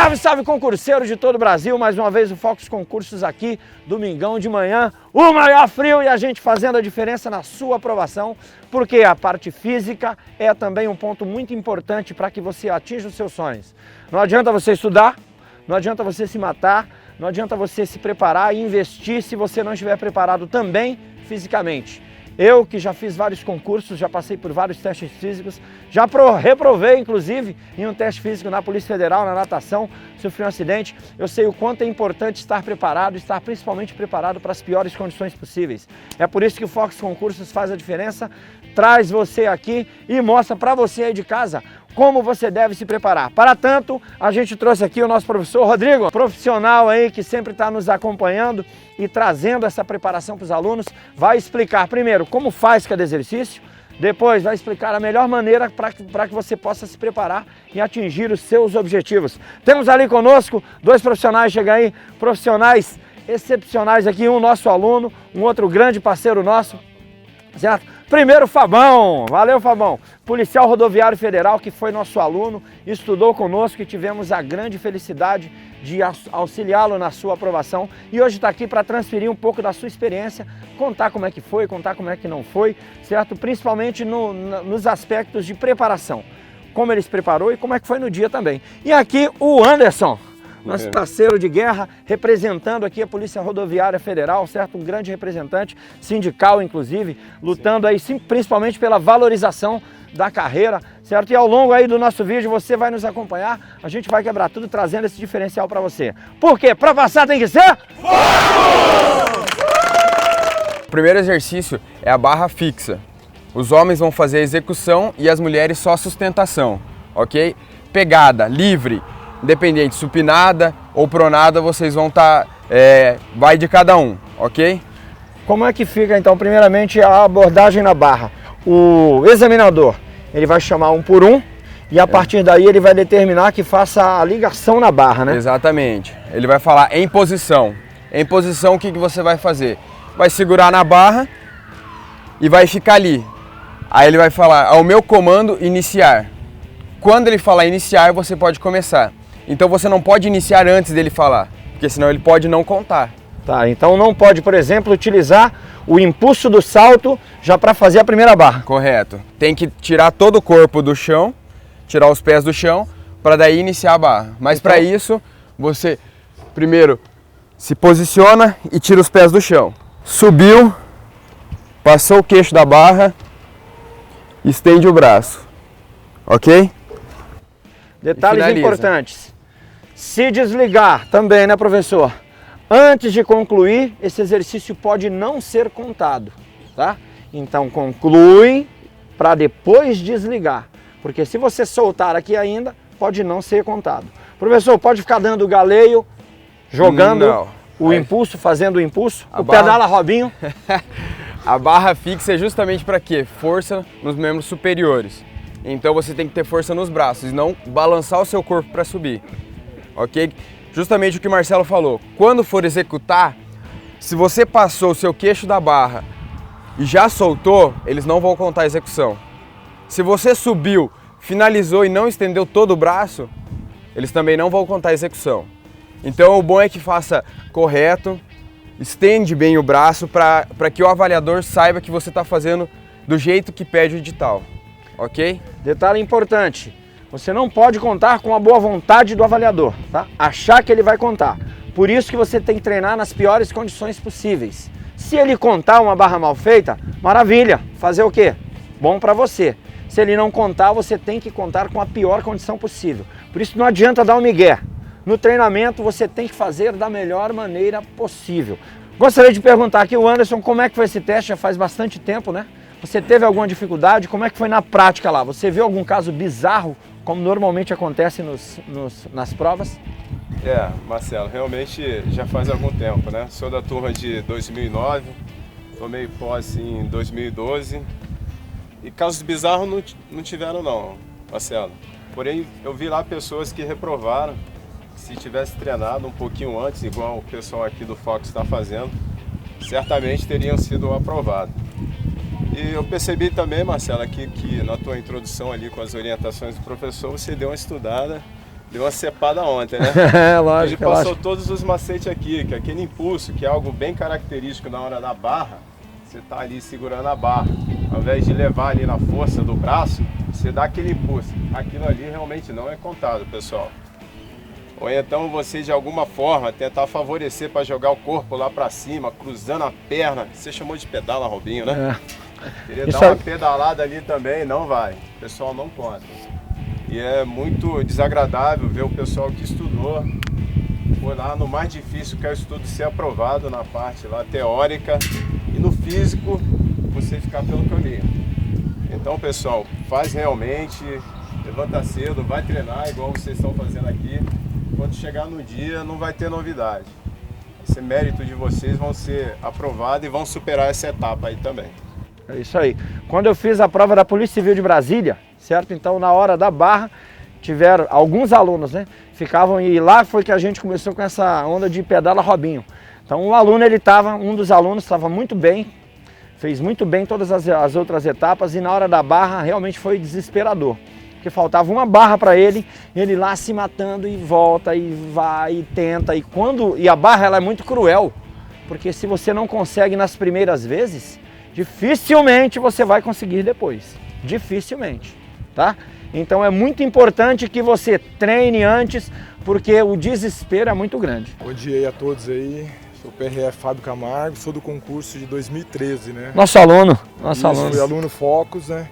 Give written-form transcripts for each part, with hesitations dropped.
Salve, salve, concurseiro de todo o Brasil, mais uma vez o Focus Concursos aqui, domingão de manhã, o maior frio e a gente fazendo a diferença na sua aprovação, porque a parte física é também um ponto muito importante para que você atinja os seus sonhos. Não adianta você estudar, não adianta você se matar, não adianta você se preparar e investir se você não estiver preparado também fisicamente. Eu que já fiz vários concursos, já passei por vários testes físicos, já reprovei inclusive em um teste físico na Polícia Federal, na natação, sofri um acidente. Eu sei o quanto é importante estar preparado, estar principalmente preparado para as piores condições possíveis. É por isso que o Focus Concursos faz a diferença, traz você aqui e mostra para você aí de casa como você deve se preparar. Para tanto, a gente trouxe aqui o nosso professor Rodrigo, profissional aí que sempre está nos acompanhando e trazendo essa preparação para os alunos. Vai explicar primeiro como faz cada exercício, depois vai explicar a melhor maneira para que você possa se preparar e atingir os seus objetivos. Temos ali conosco dois profissionais, chega aí, profissionais excepcionais aqui, um nosso aluno, um outro grande parceiro nosso, certo? Primeiro, Fabão, valeu Fabão, policial rodoviário federal que foi nosso aluno, estudou conosco e tivemos a grande felicidade de auxiliá-lo na sua aprovação e hoje está aqui para transferir um pouco da sua experiência, contar como é que foi, contar como é que não foi, certo? Principalmente nos aspectos de preparação, como ele se preparou e como é que foi no dia também. E aqui o Anderson, nosso parceiro de guerra, representando aqui a Polícia Rodoviária Federal, certo? Um grande representante, sindical inclusive, lutando aí principalmente pela valorização da carreira, certo? E ao longo aí do nosso vídeo você vai nos acompanhar, a gente vai quebrar tudo trazendo esse diferencial para você. Por quê? Para passar tem que ser... O primeiro exercício é a barra fixa. Os homens vão fazer a execução e as mulheres só a sustentação, ok? Pegada, livre, independente, supinada ou pronada, vocês vão estar, vai de cada um, ok? Como é que fica então, primeiramente, a abordagem na barra? O examinador, ele vai chamar um por um e a partir daí ele vai determinar que faça a ligação na barra, né? Exatamente. Ele vai falar em posição. Em posição, o que você vai fazer? Vai segurar na barra e vai ficar ali. Aí ele vai falar, ao meu comando, iniciar. Quando ele falar iniciar, você pode começar. Então você não pode iniciar antes dele falar, porque senão ele pode não contar. Tá, então não pode, por exemplo, utilizar o impulso do salto já para fazer a primeira barra. Correto. Tem que tirar todo o corpo do chão, tirar os pés do chão, para daí iniciar a barra. Mas então, para isso, você primeiro se posiciona e tira os pés do chão. Subiu, passou o queixo da barra, estende o braço, ok? Detalhes importantes. Se desligar também, né, professor? Antes de concluir, esse exercício pode não ser contado, tá? Então conclui para depois desligar, porque se você soltar aqui ainda, pode não ser contado. Professor, pode ficar dando galeio, jogando o impulso, fazendo o impulso, pedala Robinho. A barra fixa é justamente para quê? Força nos membros superiores. Então você tem que ter força nos braços e não balançar o seu corpo para subir, ok? Justamente o que o Marcelo falou, quando for executar, se você passou o seu queixo da barra e já soltou, eles não vão contar a execução. Se você subiu, finalizou e não estendeu todo o braço, eles também não vão contar a execução. Então o bom é que faça correto, estende bem o braço para que o avaliador saiba que você está fazendo do jeito que pede o edital. Ok? Detalhe importante, você não pode contar com a boa vontade do avaliador, tá? Achar que ele vai contar. Por isso que você tem que treinar nas piores condições possíveis. Se ele contar uma barra mal feita, maravilha, fazer o quê? Bom para você. Se ele não contar, você tem que contar com a pior condição possível. Por isso não adianta dar um migué. No treinamento você tem que fazer da melhor maneira possível. Gostaria de perguntar aqui o Anderson, como é que foi esse teste? Já faz bastante tempo, né? Você teve alguma dificuldade? Como é que foi na prática lá? Você viu algum caso bizarro, como normalmente acontece nas provas? Marcelo, realmente já faz algum tempo, né? Sou da turma de 2009, tomei posse em 2012 e casos bizarros não tiveram não, Marcelo. Porém, eu vi lá pessoas que reprovaram, se tivesse treinado um pouquinho antes, igual o pessoal aqui do Fox está fazendo, certamente teriam sido aprovados. E eu percebi também, Marcelo, aqui que na tua introdução ali com as orientações do professor, você deu uma estudada deu uma cepada ontem, né? É, lógico, Ele passou lógico. todos os macetes aqui, que aquele impulso, que é algo bem característico na hora da barra, você tá ali segurando a barra. Ao invés de levar ali na força do braço, você dá aquele impulso. Aquilo ali realmente não é contado, pessoal. Ou então você de alguma forma tentar favorecer para jogar o corpo lá para cima, cruzando a perna. Você chamou de pedala, Robinho, né? Queria Isso dar uma aí. pedalada ali também, não vai. O pessoal não conta. E é muito desagradável ver o pessoal que estudou, foi lá no mais difícil, que é o estudo ser aprovado na parte lá teórica, e no físico você ficar pelo caminho. Então, pessoal, faz realmente, levanta cedo, vai treinar igual vocês estão fazendo aqui. Quando chegar no dia não vai ter novidade. Esse mérito de vocês vão ser aprovados e vão superar essa etapa aí também. É isso aí. Quando eu fiz a prova da Polícia Civil de Brasília, certo? Então, na hora da barra, tiveram alguns alunos, né? Ficavam, e lá foi que a gente começou com essa onda de pedala Robinho. Então, um dos alunos estava muito bem, fez muito bem todas as outras etapas, e na hora da barra realmente foi desesperador. Porque faltava uma barra para ele lá se matando e volta e vai e tenta. E a barra ela é muito cruel, porque se você não consegue nas primeiras vezes, dificilmente você vai conseguir depois. Dificilmente, tá? Então é muito importante que você treine antes, porque o desespero é muito grande. Bom dia aí a todos aí. Sou o PRF Fábio Camargo, sou do concurso de 2013, né? Nosso aluno. Fui aluno Focus, né?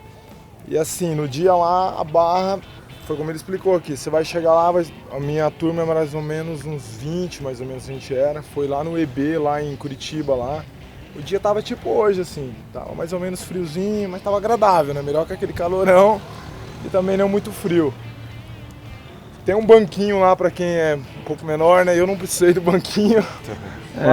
E assim, no dia lá, a barra, foi como ele explicou aqui, você vai chegar lá, a minha turma é mais ou menos uns 20, mais ou menos a gente era, foi lá no EB, lá em Curitiba, lá. O dia tava tipo hoje, assim, tava mais ou menos friozinho, mas tava agradável, né? Melhor que aquele calorão e também não muito frio. Tem um banquinho lá para quem é um pouco menor, né? Eu não precisei do banquinho,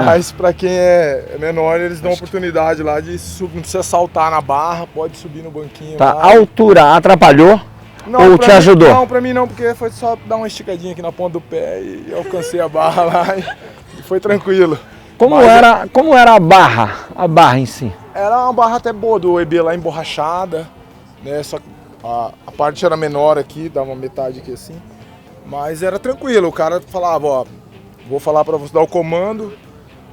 mas para quem é menor, eles dão a oportunidade lá de subir, não precisa saltar na barra, pode subir no banquinho. Tá, lá. a altura atrapalhou ou te ajudou? Não, pra mim não, porque foi só dar uma esticadinha aqui na ponta do pé e eu alcancei a barra lá e foi tranquilo. Como era a barra em si? Era uma barra até boa, do EB lá emborrachada, né? Só que a parte era menor aqui, dava uma metade aqui assim. Mas era tranquilo, o cara falava, ó, vou falar pra você dar o comando,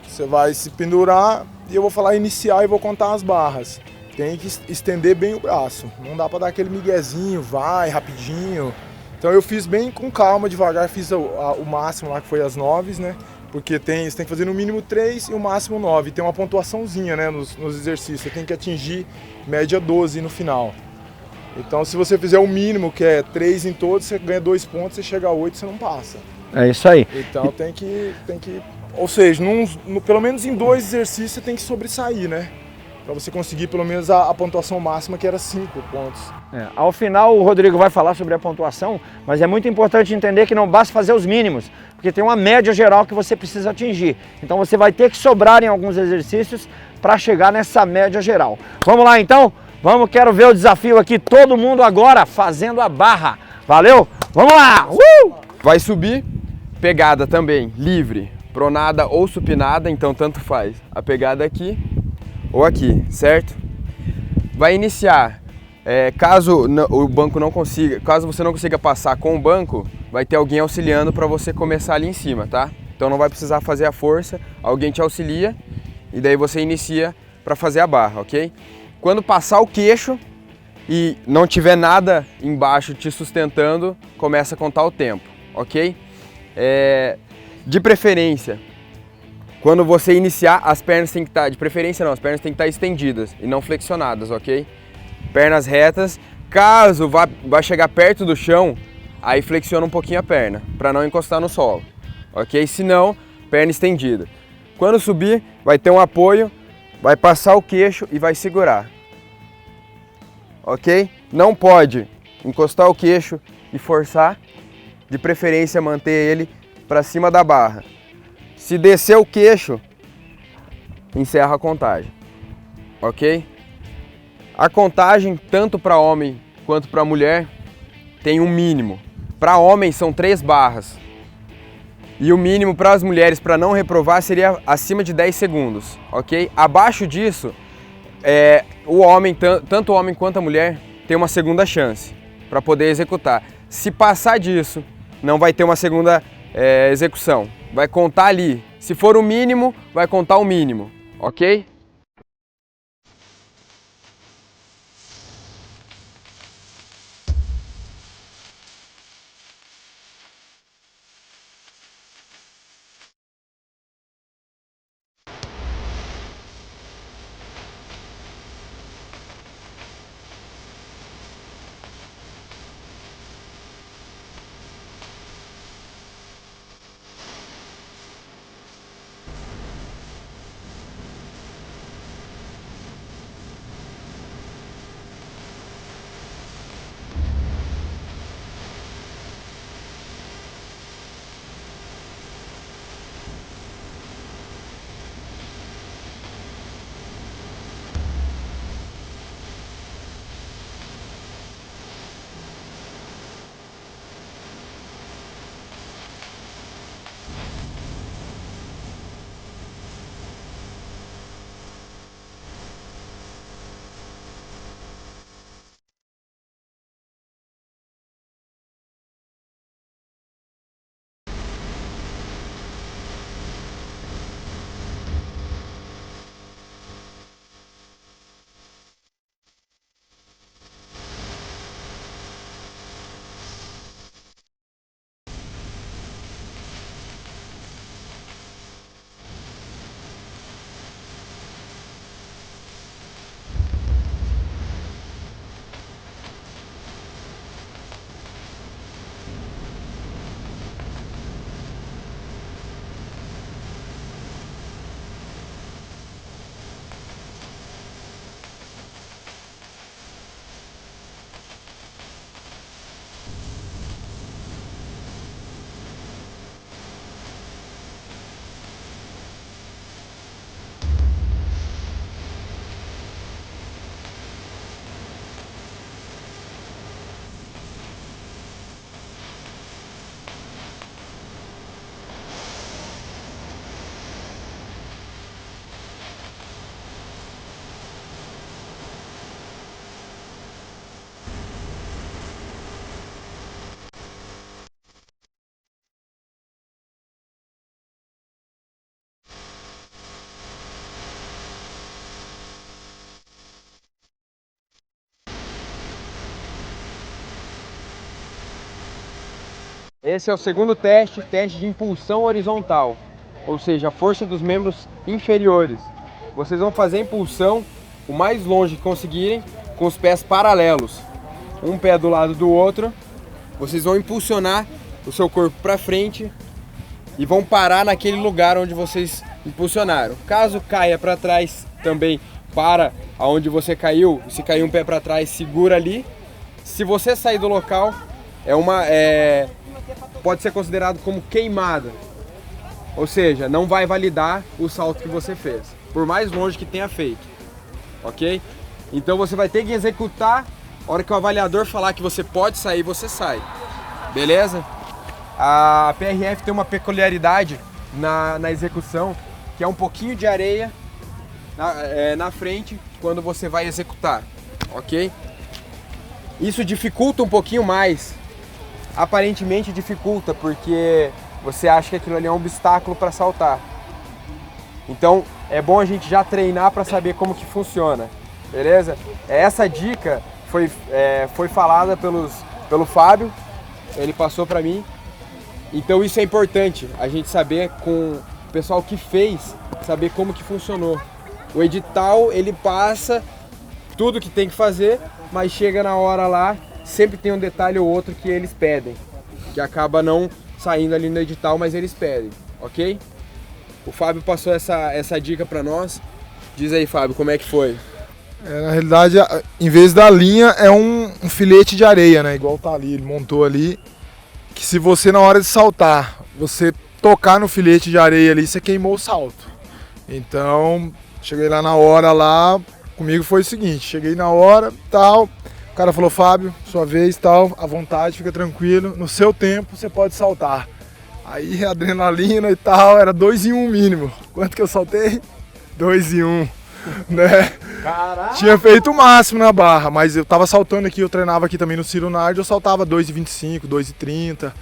você vai se pendurar e eu vou falar iniciar e vou contar as barras. Tem que estender bem o braço, não dá pra dar aquele miguezinho, vai rapidinho. Então eu fiz bem com calma, devagar, fiz o máximo lá que foi as 9, né? Porque você tem que fazer no mínimo 3 e o máximo 9. Tem uma pontuaçãozinha, né, nos exercícios, você tem que atingir média 12 no final. Então se você fizer o mínimo, que é 3 em todos, você ganha 2 pontos, você chega a 8, você não passa. É isso aí. Então tem que ou seja, pelo menos em 2 exercícios você tem que sobressair, né? Para você conseguir pelo menos a pontuação máxima, que era 5 pontos. Ao final o Rodrigo vai falar sobre a pontuação, mas é muito importante entender que não basta fazer os mínimos, porque tem uma média geral que você precisa atingir. Então você vai ter que sobrar em alguns exercícios para chegar nessa média geral. Vamos lá então? Vamos, quero ver o desafio aqui, todo mundo agora fazendo a barra. Valeu? Vamos lá! Vai subir, pegada também, livre, pronada ou supinada, então tanto faz. A pegada aqui ou aqui, certo? Vai iniciar, caso o banco não consiga, caso você não consiga passar com o banco, vai ter alguém auxiliando para você começar ali em cima, tá? Então não vai precisar fazer a força, alguém te auxilia e daí você inicia para fazer a barra, ok? Quando passar o queixo e não tiver nada embaixo te sustentando, começa a contar o tempo, ok? De preferência, quando você iniciar, as pernas têm que estar, de preferência não, as pernas têm que estar estendidas e não flexionadas, ok? Pernas retas, caso vá chegar perto do chão, aí flexiona um pouquinho a perna, para não encostar no solo, ok? Se não, perna estendida. Quando subir, vai ter um apoio, vai passar o queixo e vai segurar, ok? Não pode encostar o queixo e forçar, de preferência manter ele para cima da barra. Se descer o queixo, encerra a contagem, ok? A contagem, tanto para homem quanto para mulher, tem um mínimo. Para homem são 3 barras. E o mínimo para as mulheres, para não reprovar, seria acima de 10 segundos, ok? Abaixo disso, o homem, tanto o homem quanto a mulher, tem uma segunda chance para poder executar. Se passar disso, não vai ter uma segunda execução. Vai contar ali. Se for o mínimo, vai contar o mínimo, ok? Esse é o segundo teste, teste de impulsão horizontal, ou seja, a força dos membros inferiores. Vocês vão fazer a impulsão o mais longe que conseguirem com os pés paralelos, um pé do lado do outro. Vocês vão impulsionar o seu corpo para frente e vão parar naquele lugar onde vocês impulsionaram. Caso caia para trás, também para aonde você caiu. Se cair um pé para trás, segura ali. Se você sair do local, pode ser considerado como queimada, ou seja, não vai validar o salto que você fez, por mais longe que tenha feito, ok? Então você vai ter que executar, a hora que o avaliador falar que você pode sair, você sai, beleza? A PRF tem uma peculiaridade na execução, que é um pouquinho de areia na frente quando você vai executar, ok? Isso dificulta um pouquinho mais. Aparentemente dificulta, porque você acha que aquilo ali é um obstáculo para saltar. Então é bom a gente já treinar para saber como que funciona, beleza? Essa dica foi falada pelo Fábio, ele passou para mim. Então isso é importante, a gente saber com o pessoal que fez, saber como que funcionou. O edital, ele passa tudo que tem que fazer, mas chega na hora lá, sempre tem um detalhe ou outro que eles pedem, que acaba não saindo ali no edital, mas eles pedem, ok? O Fábio passou essa dica para nós. Diz aí, Fábio, como é que foi? Na realidade, em vez da linha, é um filete de areia, né? Igual tá ali, ele montou ali. Que se você, na hora de saltar, você tocar no filete de areia ali, você queimou o salto. Então, cheguei lá na hora lá, comigo foi o seguinte, cheguei na hora, tal, o cara falou, Fábio, sua vez, tal, à vontade, fica tranquilo, no seu tempo você pode saltar. Aí, adrenalina e tal, era 2 em 1 mínimo. Quanto que eu saltei? 2 em 1, né? Caraca. Tinha feito o máximo na barra, mas eu tava saltando aqui, eu treinava aqui também no Ciro Nardi, eu saltava 2,25, 2,30.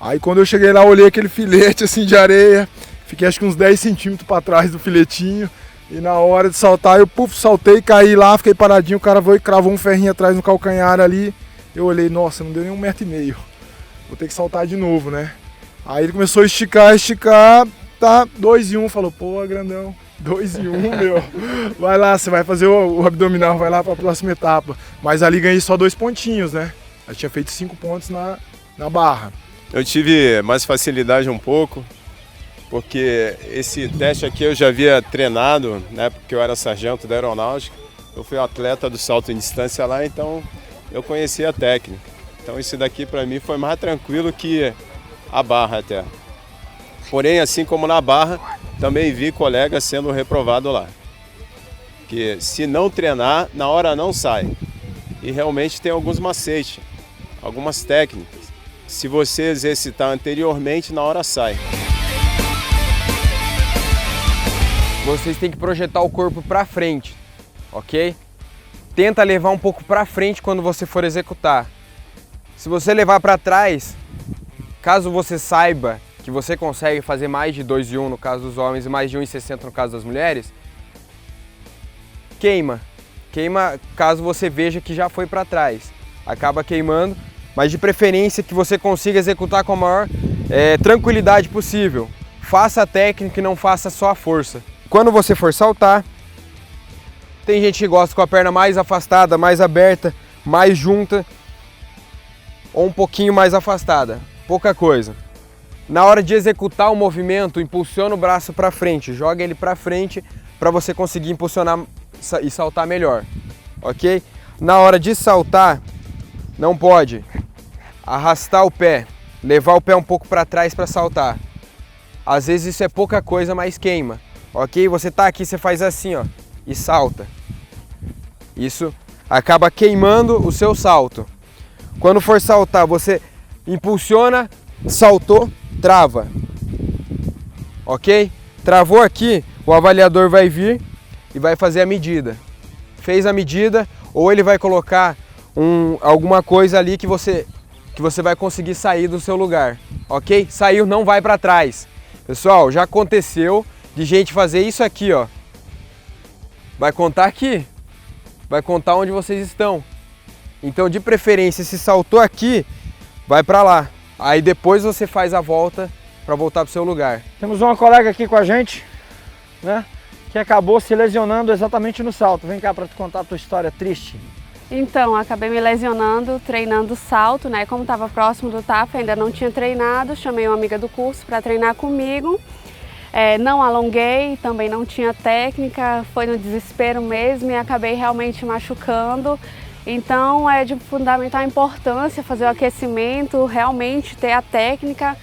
Aí quando eu cheguei lá, olhei aquele filete assim de areia, fiquei acho que uns 10 centímetros para trás do filetinho. E na hora de saltar, eu saltei, caí lá, fiquei paradinho, o cara veio e cravou um ferrinho atrás no calcanhar ali. Eu olhei, nossa, não deu nem 1,5 m. Vou ter que saltar de novo, né? Aí ele começou a esticar, tá, 2 em 1, falou, pô, grandão, 2 em 1, meu. Vai lá, você vai fazer o abdominal, vai lá para a próxima etapa. Mas ali ganhei só 2 pontinhos, né? Eu tinha feito 5 pontos na barra. Eu tive mais facilidade um pouco, porque esse teste aqui eu já havia treinado, né, porque eu era sargento da aeronáutica, eu fui atleta do salto em distância lá, então eu conhecia a técnica. Então esse daqui para mim foi mais tranquilo que a barra até. Porém, assim como na barra, também vi colegas sendo reprovado lá. Que se não treinar, na hora não sai. E realmente tem alguns macetes, algumas técnicas. Se você exercitar anteriormente, na hora sai. Vocês têm que projetar o corpo para frente, ok? Tenta levar um pouco para frente quando você for executar. Se você levar para trás, caso você saiba que você consegue fazer mais de 2 em 1 no caso dos homens e mais de 1,60 no caso das mulheres, queima. Queima caso você veja que já foi para trás. Acaba queimando, mas de preferência que você consiga executar com a maior tranquilidade possível. Faça a técnica e não faça só a força. Quando você for saltar, tem gente que gosta com a perna mais afastada, mais aberta, mais junta ou um pouquinho mais afastada, pouca coisa. Na hora de executar o movimento, impulsiona o braço para frente, joga ele para frente para você conseguir impulsionar e saltar melhor, ok? Na hora de saltar, não pode arrastar o pé, levar o pé um pouco para trás para saltar. Às vezes isso é pouca coisa, mas queima, ok? Você tá aqui, você faz assim, ó, e salta. Isso acaba queimando o seu salto. Quando for saltar, você impulsiona, saltou, trava, ok? Travou aqui, o avaliador vai vir e vai fazer a medida. Fez a medida, ou ele vai colocar alguma coisa ali que você vai conseguir sair do seu lugar, ok? Saiu, não vai para trás. Pessoal, já aconteceu de gente fazer isso aqui, ó. Vai contar aqui, vai contar onde vocês estão. Então, de preferência, se saltou aqui, vai para lá. Aí depois você faz a volta para voltar para o seu lugar. Temos uma colega aqui com a gente, né, que acabou se lesionando exatamente no salto. Vem cá para te contar a tua história triste. Então, acabei me lesionando treinando salto, né? Como estava próximo do TAF, ainda não tinha treinado, chamei uma amiga do curso para treinar comigo. Não alonguei, também não tinha técnica, foi no desespero mesmo e acabei realmente machucando. Então é de fundamental importância fazer o aquecimento, realmente ter a técnica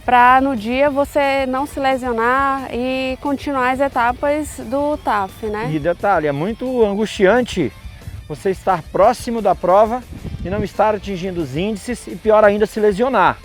para no dia você não se lesionar e continuar as etapas do TAF, né? E detalhe, é muito angustiante você estar próximo da prova e não estar atingindo os índices e pior ainda se lesionar.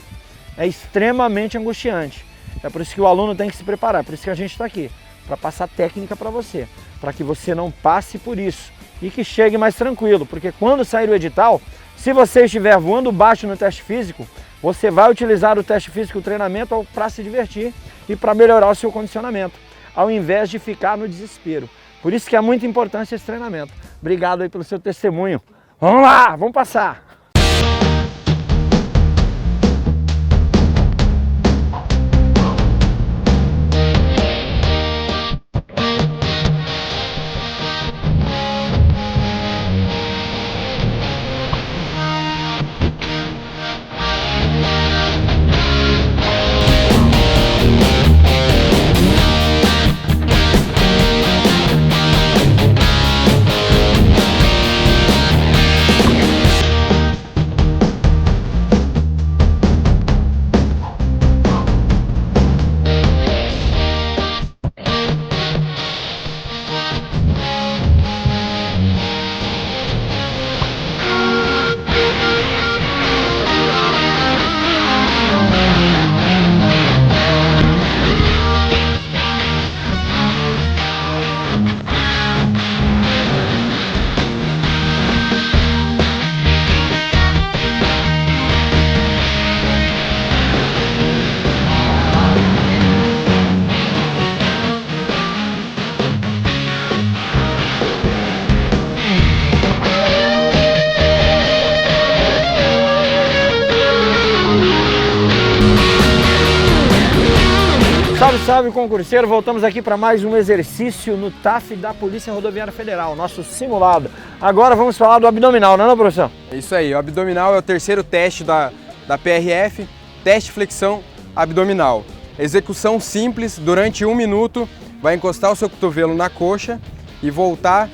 É extremamente angustiante. É por isso que o aluno tem que se preparar, por isso que a gente está aqui, para passar técnica para você, para que você não passe por isso e que chegue mais tranquilo, porque quando sair o edital, se você estiver voando baixo no teste físico, você vai utilizar o teste físico, o treinamento para se divertir e para melhorar o seu condicionamento, ao invés de ficar no desespero. Por isso que é muito importante esse treinamento. Obrigado aí pelo seu testemunho. Vamos lá, vamos passar! Salve, salve, concurseiro! Voltamos aqui para mais um exercício no TAF da Polícia Rodoviária Federal, nosso simulado. Agora vamos falar do abdominal, não é, professor? É isso aí, o abdominal é o terceiro teste da PRF, teste flexão abdominal. Execução simples, durante 1 minuto, vai encostar o seu cotovelo na coxa e voltar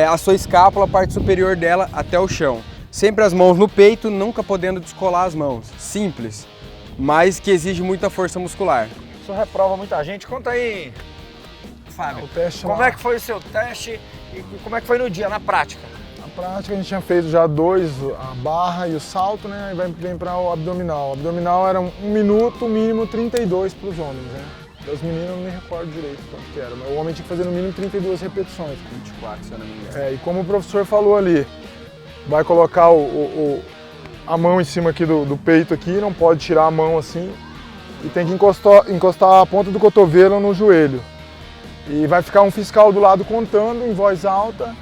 a sua escápula, a parte superior dela, até o chão. Sempre as mãos no peito, nunca podendo descolar as mãos. Simples, mas que exige muita força muscular. Isso reprova muita gente. Conta aí, Fábio, como é que foi o seu teste e como é que foi no dia, na prática? Na prática a gente tinha feito já 2, a barra e o salto, né? E vem para o abdominal. O abdominal era 1 minuto, mínimo 32 para os homens, né? Das meninas eu não me recordo direito quanto que era, mas o homem tinha que fazer no mínimo 32 repetições. 24, se eu não me engano. E como o professor falou ali, vai colocar a mão em cima aqui do peito aqui, não pode tirar a mão assim. E tem que encostar a ponta do cotovelo no joelho. E vai ficar um fiscal do lado contando em voz alta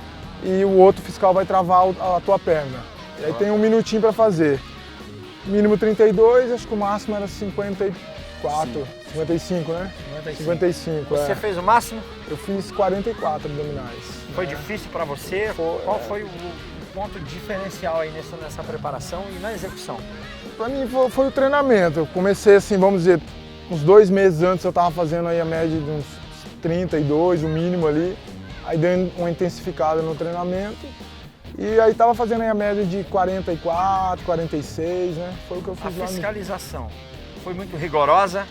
e o outro fiscal vai travar a tua perna. E aí tem 1 minutinho para fazer. Mínimo 32, acho que o máximo era 54, 55, né? 55. Você fez o máximo? Eu fiz 44 abdominais. Foi né? difícil para você? Qual foi o ponto diferencial aí nessa preparação e na execução? Para mim foi o treinamento. Eu comecei assim, vamos dizer, uns 2 meses antes eu estava fazendo aí a média de uns 32, o mínimo ali. Aí dei uma intensificada no treinamento. E aí estava fazendo aí a média de 44, 46, né? Foi o que eu fiz lá. A fiscalização foi muito rigorosa?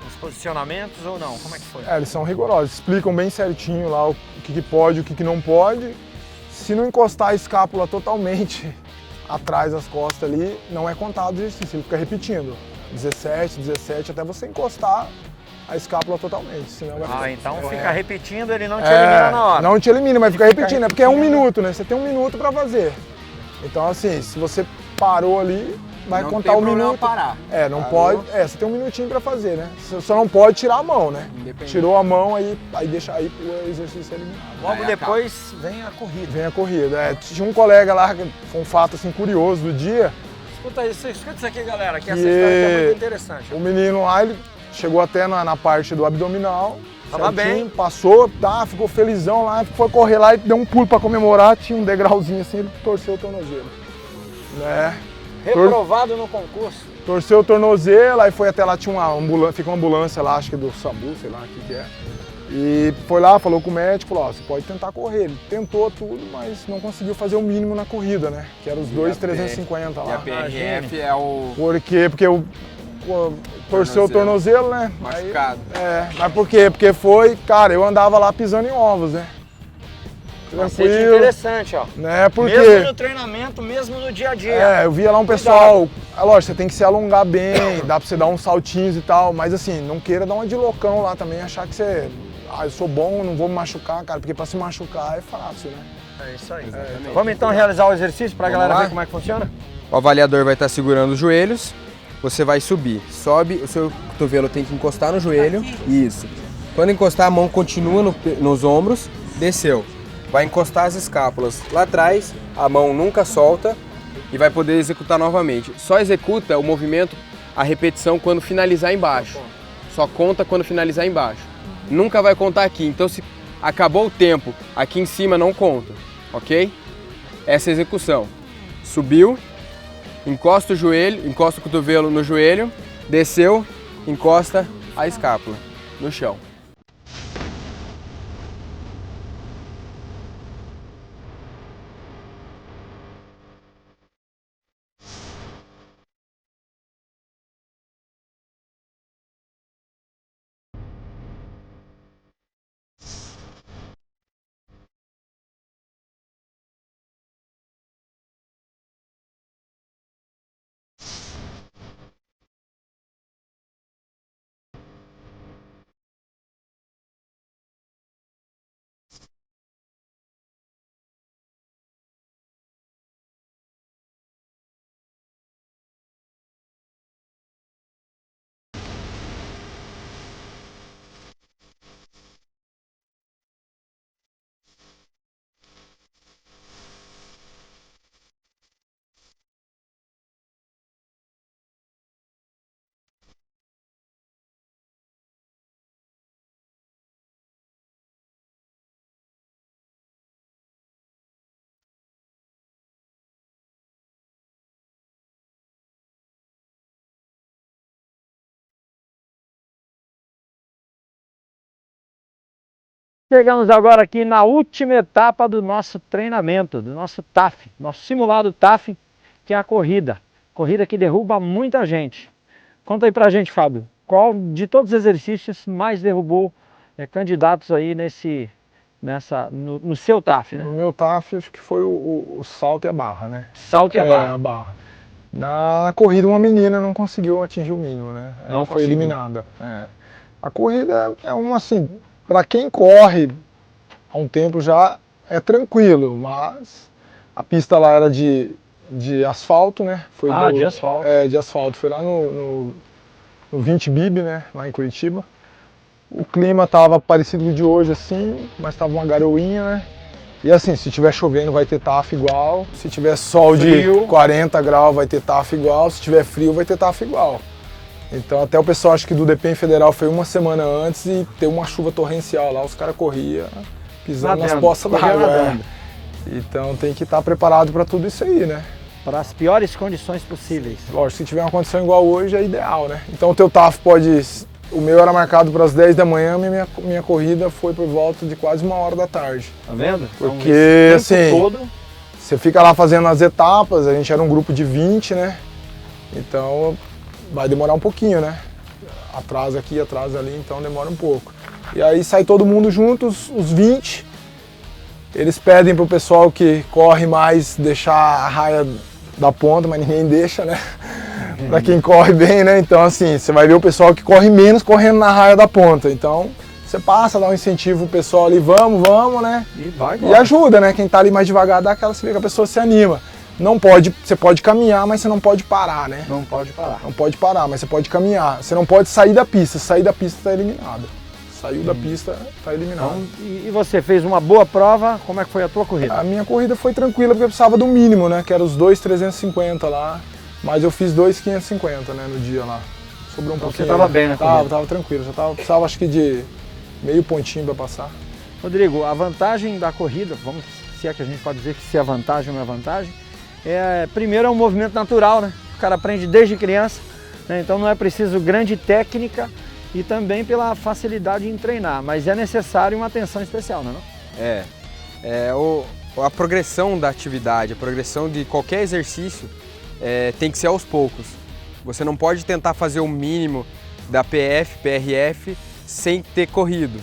Os posicionamentos ou não? Como é que foi? Eles são rigorosos, explicam bem certinho lá o que pode e o que não pode. Se não encostar a escápula totalmente atrás das costas ali, não é contado o exercício, ele fica repetindo. 17, 17, até você encostar a escápula totalmente, senão vai então fica repetindo, ele não te elimina na hora. Não te elimina, mas fica repetindo, é porque é 1 minuto, né? Você tem 1 minuto para fazer. Então assim, se você parou ali, vai não contar 1 minuto. Parar. Não Parou. pode. Você tem 1 minutinho para fazer, né? Você só não pode tirar a mão, né? Tirou a mão, aí deixa aí o exercício eliminado. Logo depois vem a corrida. Vem a corrida. Tinha um colega lá, que foi um fato assim curioso do dia. Escuta isso aqui, galera, que essa história aqui é muito interessante. O menino lá, ele chegou até na parte do abdominal. Tava bem. Passou, ficou felizão lá, foi correr lá e deu um pulo para comemorar, tinha um degrauzinho assim, ele torceu o tornozelo. Né? Reprovado no concurso. Torceu o tornozelo, aí foi até lá, tinha fica uma ambulância lá, acho que do SAMU, sei lá o que é. E foi lá, falou com o médico, falou, você pode tentar correr. Ele tentou tudo, mas não conseguiu fazer o mínimo na corrida, né? Que era os 2,350 lá. E a PRF é o... Por quê? Porque torceu o tornozelo, né? Machucado. Mas por quê? Porque cara, eu andava lá pisando em ovos, né? Tranquilo. Interessante, ó. Né? Porque, mesmo no treinamento, mesmo no dia a dia. Eu via lá um pessoal, lógico, você tem que se alongar bem, dá pra você dar uns saltinhos e tal, mas assim, não queira dar uma de loucão lá também, achar que você, eu sou bom, não vou me machucar, cara, porque pra se machucar é fácil, né? É isso aí. Vamos então realizar o exercício pra galera ver como é que funciona? O avaliador vai estar segurando os joelhos, você vai subir. Sobe, o seu cotovelo tem que encostar no joelho. Isso. Quando encostar, a mão continua nos ombros, desceu. Vai encostar as escápulas lá atrás, a mão nunca solta e vai poder executar novamente. Só executa o movimento, a repetição quando finalizar embaixo. Só conta quando finalizar embaixo. Nunca vai contar aqui, então se acabou o tempo, aqui em cima não conta, ok? Essa é a execução. Subiu, encosta o joelho, encosta o cotovelo no joelho, desceu, encosta a escápula no chão. Chegamos agora aqui na última etapa do nosso treinamento, do nosso TAF, nosso simulado TAF, que é a corrida. Corrida que derruba muita gente. Conta aí pra gente, Fábio, qual de todos os exercícios mais derrubou candidatos aí no seu TAF, né? No meu TAF, acho que foi o salto e a barra, né? Salto e a barra. A barra. Na corrida, uma menina não conseguiu atingir o mínimo, né? Ela foi eliminada. A corrida é uma, assim, para quem corre há um tempo já é tranquilo, mas a pista lá era de asfalto, né? Foi de asfalto. De asfalto. Foi lá no 20 Bib, né? Lá em Curitiba. O clima tava parecido com o de hoje, assim, mas tava uma garoinha, né? E assim, se tiver chovendo vai ter TAF igual, se tiver sol de 40 graus vai ter TAF igual, se tiver frio vai ter TAF igual. Então até o pessoal acho que do DPM Federal foi uma semana antes e teve uma chuva torrencial lá, os caras corriam pisando nas poças d'água. Então tem que estar preparado para tudo isso aí, né? Para as piores condições possíveis. Lógico, se tiver uma condição igual hoje é ideal, né? Então o teu TAF pode... O meu era marcado para as 10 da manhã, minha corrida foi por volta de quase 1h da tarde. Tá vendo? Porque então, assim, você fica lá fazendo as etapas, a gente era um grupo de 20, né? Então vai demorar um pouquinho, né? Atrás aqui, atrás ali, então demora um pouco. E aí sai todo mundo juntos, os 20. Eles pedem pro pessoal que corre mais deixar a raia da ponta, mas ninguém deixa, né? Pra quem corre bem, né? Então assim, você vai ver o pessoal que corre menos correndo na raia da ponta. Então você passa, dá um incentivo pro pessoal ali, vamos, né? E ajuda, né? Quem tá ali mais devagar dá aquela, você vê que a pessoa se anima. Não pode, você pode caminhar, mas você não pode parar, né? Não pode parar. Não pode parar, mas você pode caminhar. Você não pode sair da pista, sair da pista tá eliminado. Saiu da pista, tá eliminado. Então, e você fez uma boa prova, como é que foi a tua corrida? A minha corrida foi tranquila porque eu precisava do mínimo, né? Que era os 2,350 lá. Mas eu fiz 2,550, né, no dia lá. Sobrou um pouquinho. Você tava bem na corrida? Tava tranquilo. Precisava acho que de meio pontinho para passar. Rodrigo, a vantagem da corrida, vamos, se é que a gente pode dizer que se é vantagem ou não é vantagem, primeiro é um movimento natural, né? O cara aprende desde criança, né? Então não é preciso grande técnica e também pela facilidade em treinar, mas é necessário uma atenção especial, não é? A progressão da atividade, a progressão de qualquer exercício tem que ser aos poucos. Você não pode tentar fazer o mínimo da PF, PRF sem ter corrido,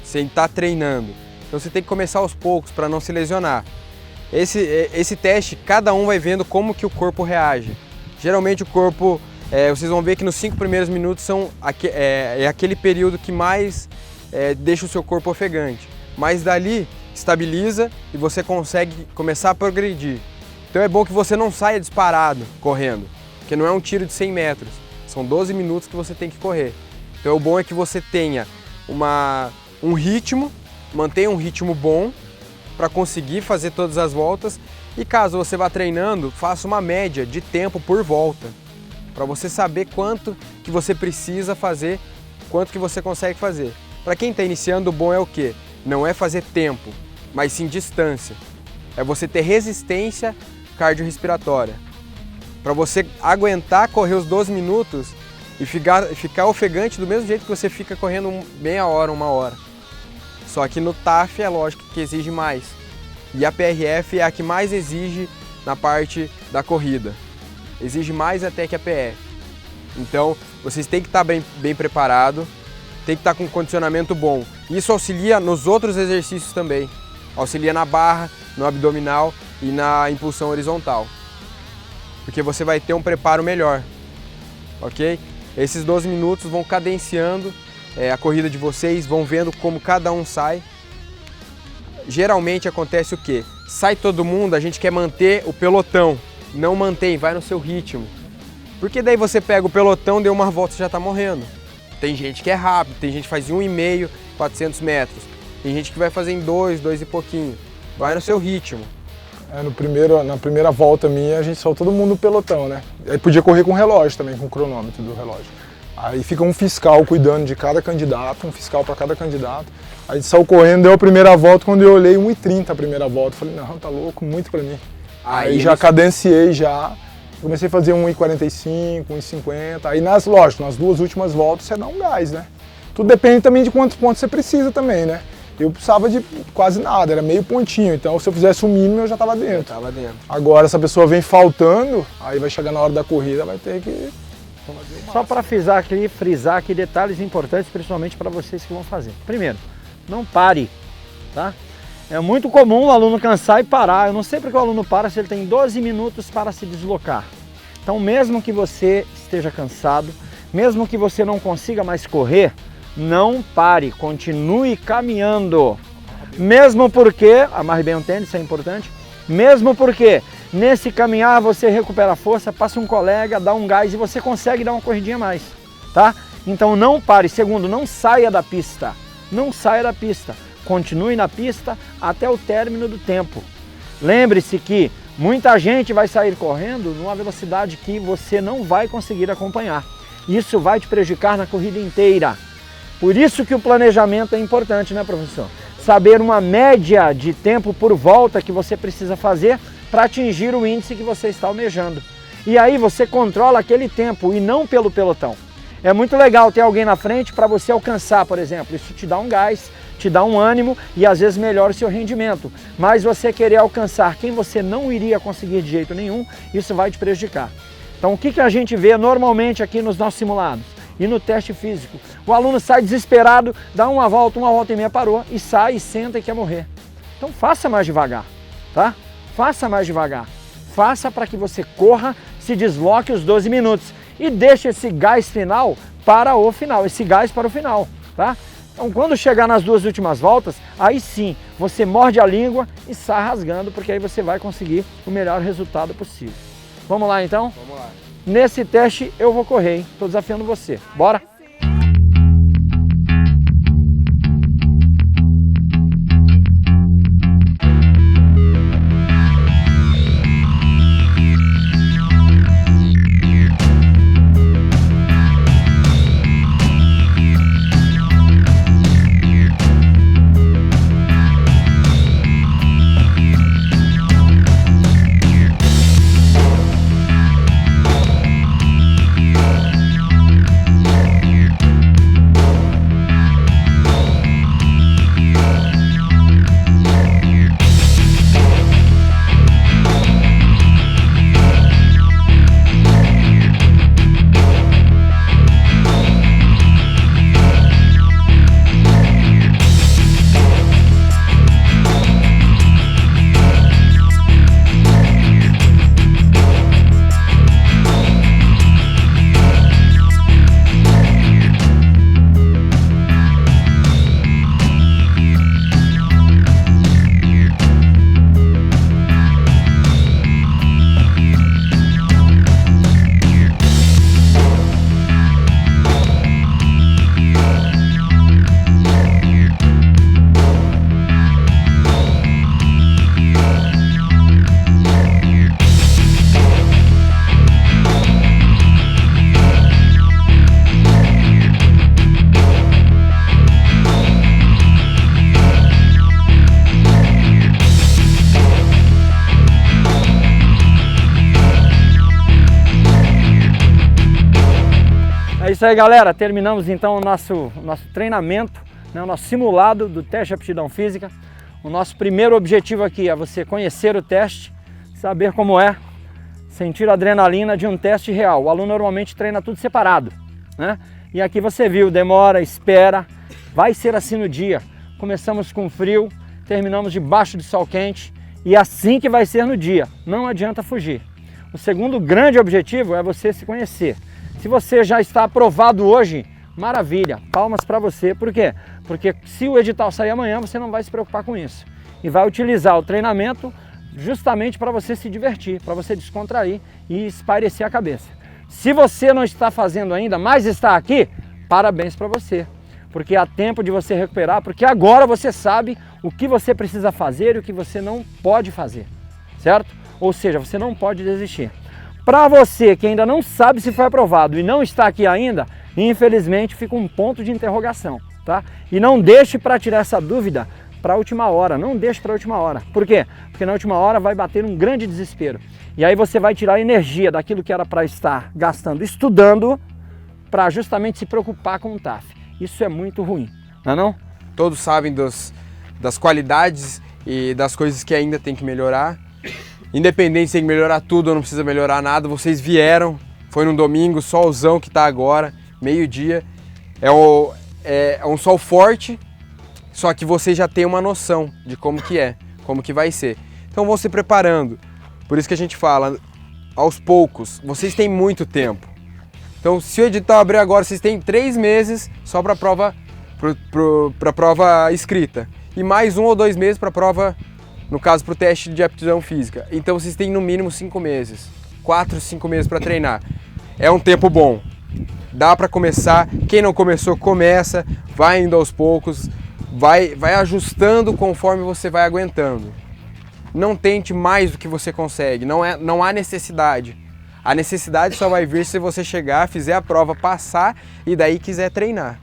sem estar treinando. Então você tem que começar aos poucos para não se lesionar. Esse teste, cada um vai vendo como que o corpo reage. Geralmente o corpo, vocês vão ver que nos 5 primeiros minutos é aquele período que mais deixa o seu corpo ofegante. Mas dali estabiliza e você consegue começar a progredir. Então é bom que você não saia disparado correndo, porque não é um tiro de 100 metros, são 12 minutos que você tem que correr. Então o bom é que você tenha um ritmo, mantenha um ritmo bom para conseguir fazer todas as voltas e caso você vá treinando, faça uma média de tempo por volta, para você saber quanto que você precisa fazer, quanto que você consegue fazer. Para quem está iniciando, o bom é o quê? Não é fazer tempo, mas sim distância. É você ter resistência cardiorrespiratória. Para você aguentar correr os 12 minutos e ficar ofegante do mesmo jeito que você fica correndo meia hora, 1 hora. Só que no TAF é lógico que exige mais. E a PRF é a que mais exige na parte da corrida. Exige mais até que a PF. Então, vocês têm que estar bem preparado, tem que estar com um condicionamento bom. Isso auxilia nos outros exercícios também. Auxilia na barra, no abdominal e na impulsão horizontal. Porque você vai ter um preparo melhor, ok? Esses 12 minutos vão cadenciando a corrida de vocês, vão vendo como cada um sai. Geralmente acontece o quê? Sai todo mundo, a gente quer manter o pelotão. Não mantém, vai no seu ritmo. Porque daí você pega o pelotão, deu uma volta e já está morrendo. Tem gente que é rápido, tem gente que faz em 1,5, 400 metros. Tem gente que vai fazer em 2 e pouquinho. Vai no seu ritmo. Na primeira volta minha, a gente saiu todo mundo no pelotão, né? Aí podia correr com relógio também, com o cronômetro do relógio. Aí fica um fiscal cuidando de cada candidato, um fiscal para cada candidato. Aí a gente saiu correndo, deu a primeira volta, quando eu olhei 1,30 a primeira volta. Falei, não, tá louco, muito para mim. Aí já cadenciei já. Comecei a fazer 1,45, 1,50. Aí nas 2 últimas voltas você dá um gás, né? Tudo depende também de quantos pontos você precisa também, né? eu precisava de quase nada, era meio pontinho, então se eu fizesse o mínimo eu já estava dentro. Tava dentro. Agora, se a pessoa vem faltando, aí vai chegar na hora da corrida, vai ter que... Só para frisar aqui detalhes importantes, principalmente para vocês que vão fazer. Primeiro, não pare, tá? É muito comum o aluno cansar e parar. Eu não sei porque o aluno para se ele tem 12 minutos para se deslocar. Então, mesmo que você esteja cansado, mesmo que você não consiga mais correr, não pare, continue caminhando. Mesmo porque, amarre bem o tênis, isso é importante, mesmo porque nesse caminhar você recupera a força, passa um colega, dá um gás e você consegue dar uma corridinha a mais, tá? Então não pare. Segundo, não saia da pista, não saia da pista. Continue na pista até o término do tempo. Lembre-se que muita gente vai sair correndo numa velocidade que você não vai conseguir acompanhar. Isso vai te prejudicar na corrida inteira. Por isso que o planejamento é importante, né, professor? Saber uma média de tempo por volta que você precisa fazer para atingir o índice que você está almejando. E aí você controla aquele tempo e não pelo pelotão. É muito legal ter alguém na frente para você alcançar, por exemplo. Isso te dá um gás, te dá um ânimo e às vezes melhora o seu rendimento. Mas você querer alcançar quem você não iria conseguir de jeito nenhum, isso vai te prejudicar. Então o que a gente vê normalmente aqui nos nossos simulados e no teste físico? O aluno sai desesperado, dá uma volta e meia, parou e sai e senta e quer morrer. Então faça mais devagar, tá? Faça mais devagar. Faça para que você corra, se desloque os 12 minutos e deixe esse gás final para o final, esse gás para o final, tá? Então quando chegar nas duas últimas voltas, aí sim, você morde a língua e sai rasgando, porque aí você vai conseguir o melhor resultado possível. Vamos lá então? Vamos lá. Nesse teste eu vou correr, hein? Tô desafiando você. Bora? É isso aí, galera. Terminamos então o nosso treinamento, né, o nosso simulado do teste de aptidão física. O nosso primeiro objetivo aqui é você conhecer o teste, saber como é, sentir a adrenalina de um teste real. O aluno normalmente treina tudo separado, né? E aqui você viu, demora, espera, vai ser assim no dia. Começamos com frio, terminamos debaixo de sol quente e assim que vai ser no dia. Não adianta fugir. O segundo grande objetivo é você se conhecer. Se você já está aprovado hoje, maravilha, palmas para você. Por quê? Porque se o edital sair amanhã, você não vai se preocupar com isso. E vai utilizar o treinamento justamente para você se divertir, para você descontrair e espairecer a cabeça. Se você não está fazendo ainda, mas está aqui, parabéns para você. Porque há tempo de você recuperar, porque agora você sabe o que você precisa fazer e o que você não pode fazer, certo? Ou seja, você não pode desistir. Para você que ainda não sabe se foi aprovado e não está aqui ainda, infelizmente fica um ponto de interrogação, tá? E não deixe para tirar essa dúvida para a última hora, não deixe para a última hora. Por quê? Porque na última hora vai bater um grande desespero. E aí você vai tirar energia daquilo que era para estar gastando estudando para justamente se preocupar com o TAF. Isso é muito ruim, não é não? Todos sabem das qualidades e das coisas que ainda tem que melhorar. Independente se tem que melhorar tudo ou não precisa melhorar nada, vocês vieram, foi num domingo, solzão que tá agora, meio-dia. É um sol forte, só que vocês já têm uma noção de como que vai ser. Então vão se preparando. Por isso que a gente fala, aos poucos, vocês têm muito tempo. Então se o edital abrir agora, vocês têm 3 meses só para a prova escrita. E mais 1 ou 2 meses para a prova, no caso para o teste de aptidão física. Então vocês têm no mínimo 5 meses, 4, 5 meses para treinar. É um tempo bom, dá para começar. Quem não começou, começa, vai indo aos poucos, vai ajustando conforme você vai aguentando. Não tente mais do que você consegue, não há necessidade. A necessidade só vai vir se você chegar, fizer a prova, passar e daí quiser treinar.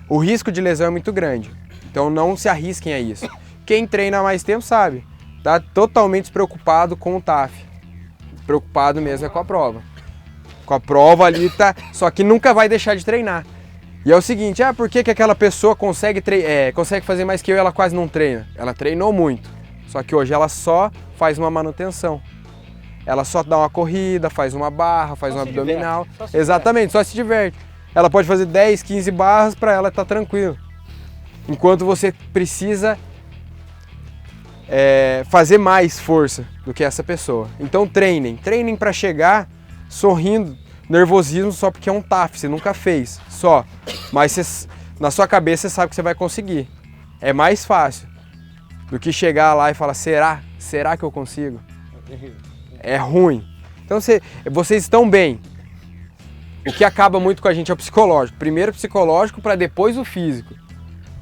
O risco de lesão é muito grande, então não se arrisquem a isso. Quem treina há mais tempo sabe, tá totalmente despreocupado com o TAF. Preocupado mesmo é com a prova. Com a prova ali tá, só que nunca vai deixar de treinar. E é o seguinte, por que aquela pessoa consegue fazer mais que eu e ela quase não treina? Ela treinou muito, só que hoje ela só faz uma manutenção. Ela só dá uma corrida, faz uma barra, faz um abdominal. Exatamente, só se diverte. Ela pode fazer 10, 15 barras, para ela estar tranquilo. Enquanto você precisa fazer mais força do que essa pessoa. Então treinem para chegar sorrindo, nervosismo só porque é um TAF, você nunca fez, só. Mas na sua cabeça você sabe que você vai conseguir. É mais fácil do que chegar lá e falar, será que eu consigo? É ruim. Então vocês estão bem. O que acaba muito com a gente é o psicológico. Primeiro o psicológico para depois o físico.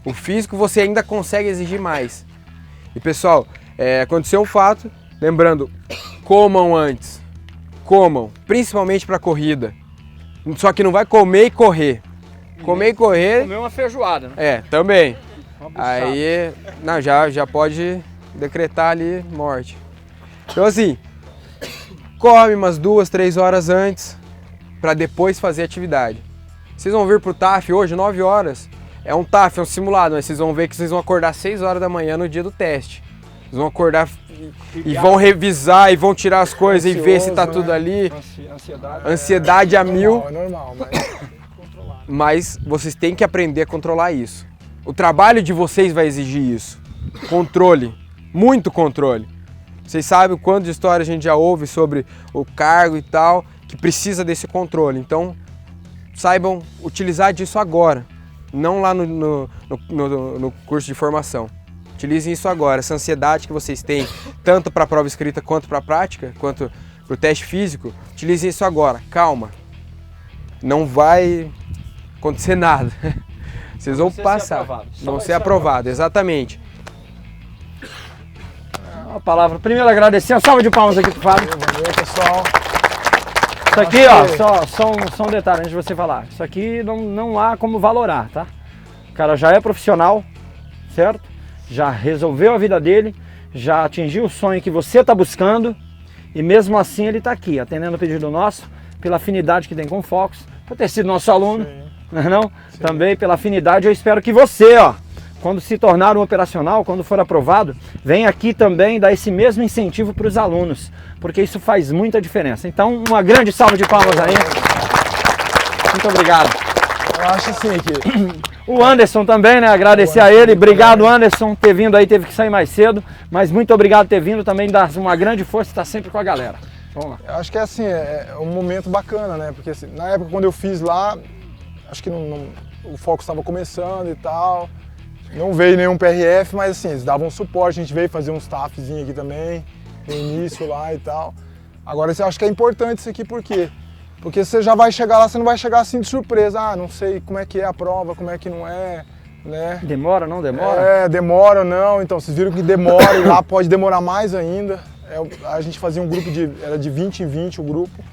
O físico você ainda consegue exigir mais. E pessoal, aconteceu um fato, lembrando, comam antes. Comam, principalmente para corrida. Só que não vai comer e correr. Comer e correr... Comer uma feijoada, né? Também. Aí, não, já pode decretar ali morte. Então assim, come umas 2, 3 horas antes para depois fazer atividade. Vocês vão vir pro TAF hoje, 9 horas. É um TAF, é um simulado, mas vocês vão ver que vocês vão acordar 6 horas da manhã no dia do teste. Vocês vão acordar e vão revisar e vão tirar as coisas e ver se tá tudo ali. Ansiedade a mil. É normal, mas vocês têm que aprender a controlar isso. O trabalho de vocês vai exigir isso. Controle, muito controle. Vocês sabem o quanto de história a gente já ouve sobre o cargo e tal, que precisa desse controle. Então, saibam utilizar disso agora, não lá no curso de formação. Utilizem isso agora, essa ansiedade que vocês têm, tanto para a prova escrita quanto para a prática, quanto para o teste físico, utilizem isso agora, calma. Não vai acontecer nada. Vocês vão passar, vão ser aprovados, exatamente. Uma palavra. Primeiro agradecer, uma salva de palmas aqui pro Fábio. Valeu, pessoal. Isso aqui, ó, só um detalhe antes de você falar. Isso aqui não há como valorar, tá? O cara já é profissional, certo? Já resolveu a vida dele, já atingiu o sonho que você está buscando e mesmo assim ele está aqui, atendendo o pedido nosso, pela afinidade que tem com o Focus, por ter sido nosso aluno, não? Também pela afinidade. Eu espero que você, quando se tornar um operacional, quando for aprovado, venha aqui também dar esse mesmo incentivo para os alunos, porque isso faz muita diferença. Então, uma grande salva de palmas aí. Muito obrigado. Eu acho assim que... O Anderson também, né? Agradecer a ele. Obrigado, Anderson, ter vindo aí, teve que sair mais cedo, mas muito obrigado por ter vindo, também dá uma grande força, está sempre com a galera. Vamos lá. Eu acho que é assim, é um momento bacana, né? Porque assim, na época quando eu fiz lá, acho que o Focus estava começando e tal, não veio nenhum PRF, mas assim, eles davam suporte, a gente veio fazer uns TAFzinho aqui também, no início lá e tal. Agora eu acho que é importante isso aqui, por quê? Porque você já vai chegar lá, você não vai chegar assim de surpresa, não sei como é que é a prova, como é que não é, né? Demora, não demora? Demora ou não, então vocês viram que demora e lá pode demorar mais ainda. A gente fazia um grupo era de 20 em 20 o grupo,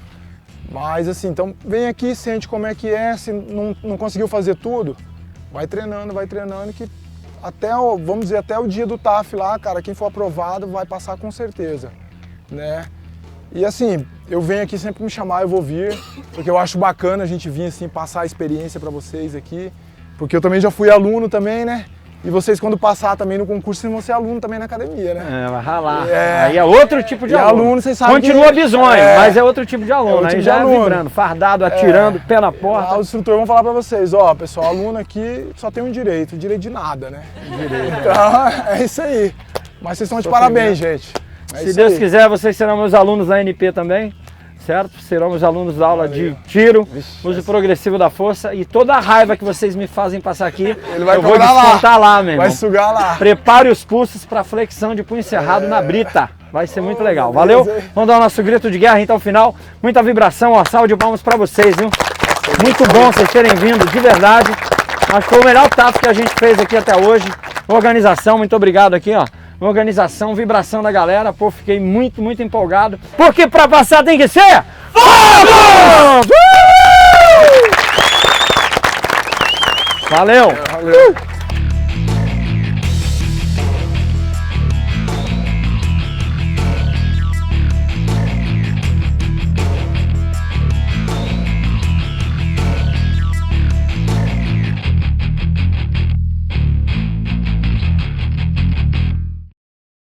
mas assim, então vem aqui, sente como é que é, se não conseguiu fazer tudo, vai treinando que vamos dizer, até o dia do TAF lá, cara, quem for aprovado vai passar com certeza, né? E assim, eu venho aqui sempre me chamar, eu vou vir, porque eu acho bacana a gente vir assim, passar a experiência para vocês aqui, porque eu também já fui aluno também, né? E vocês, quando passar também no concurso, vocês vão ser aluno também na academia, né? Vai ralar. É. Aí é outro tipo de E aluno. aluno, vocês sabem Continua que- bizonho, mas é outro tipo de aluno. outro Aí tipo de já é aluno. vibrando, fardado, atirando, pé na porta. Lá os instrutores vão falar pra vocês, ó, pessoal, aluno aqui só tem um direito de nada, né? Então, é isso aí. Mas vocês estão de parabéns, gente. É Se isso Deus aí. quiser, vocês serão meus alunos da NP também, certo? Serão meus alunos da aula de tiro, uso progressivo da força e toda a raiva que vocês me fazem passar aqui, Ele vai eu vou cobrar lá. descontar lá, meu irmão. Vai sugar lá. Prepare os pulsos para flexão de punho cerrado na brita. Vai ser muito legal. Valeu? beleza, hein? Vamos dar o nosso grito de guerra então ao final. Muita vibração, ó, salve de palmas para vocês, viu? Muito bom vocês terem vindo, de verdade. Acho que foi o melhor TAF que a gente fez aqui até hoje. Organização, muito obrigado aqui, ó. Organização, vibração da galera. Pô, fiquei muito, muito empolgado. Porque pra passar tem que ser fogo! Valeu! Valeu.